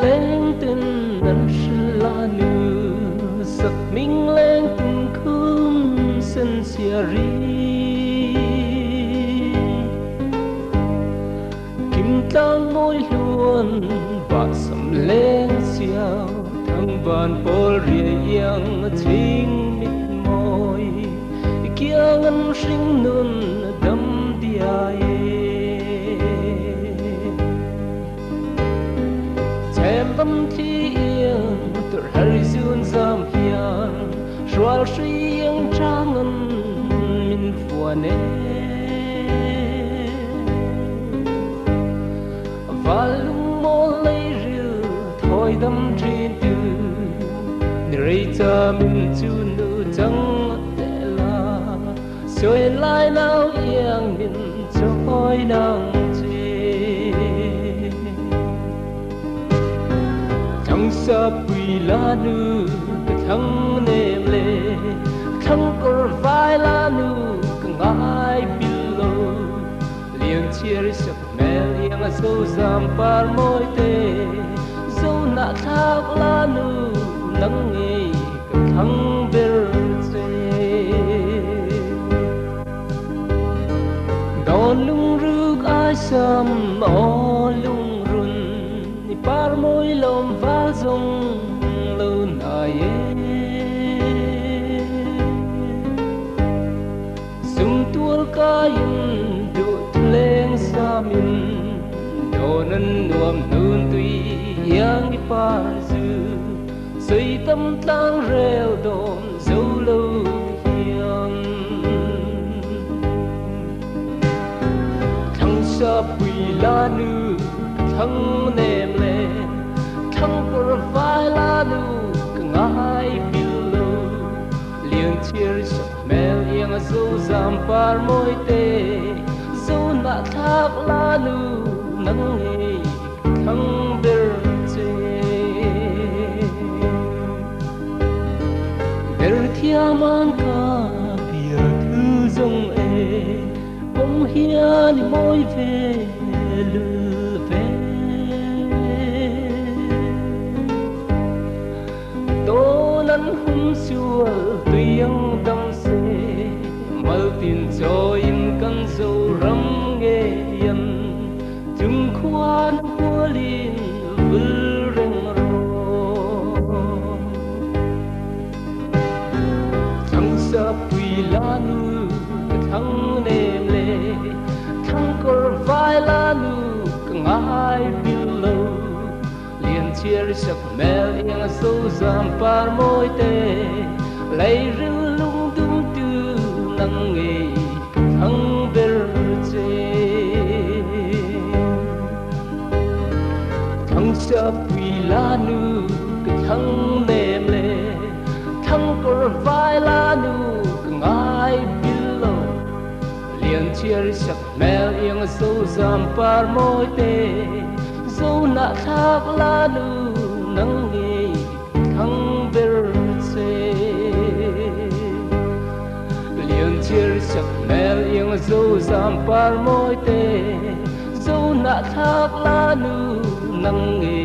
lên tin năn la nu sắc minh lên tin khum sen sia ri kim tang môi luôn và sầm lên xiao thăng van bol ria yang thinh mít môi kia ngân sinh nun đâm diai em tâm thi yên tự hari dương giam hiền xoa riêng trang ngân min phù nê và lung mô lấy rìu thôi đâm trên từ nơi ta mình chu nữ chẳng tệ là rồi lại nào yên mình trôi nắng sa pui la nu thăng nêm lệ thăng cor vai la nu ngai bilo liang chia sập mel liang so zam par môi te zo na thak la nu nang ngei thăng ber te don lung ruk ai sam o lung run ni par môi lom va zong lâu nai sung tua kain du tleng sa min do nan nuam nun tui yang ni par zu soi tâm tang reo don zo lâu hiang thăng sa pui la nu thăng nem le thăng por vai la nu ngai bilo liang chia sập mel yang zo zam par môi te zo na thak la nu nang ngei thăng ber te ber thiaman ka bia thu zong e bom hian môi về lư về nan hum sual tuyang dam se mal tin cho in kan zo ram nge yan chung khuan hualin vul reng ro thang sa pui la nu thang nem le thang kor vai la nu ngai bilo chia sập mel yang so zam par môi te lấy rừng lung tung tư nang ngei thăng ber che thăng sa pui la nu thăng nem le thăng cor vai la nu ngai bilo liang chia sập mel yang so zam par môi te zo na thak la nu nang ngei thăng ber che liang chia sập mel yang zo zam par môi te zo na thak la nu nang ngei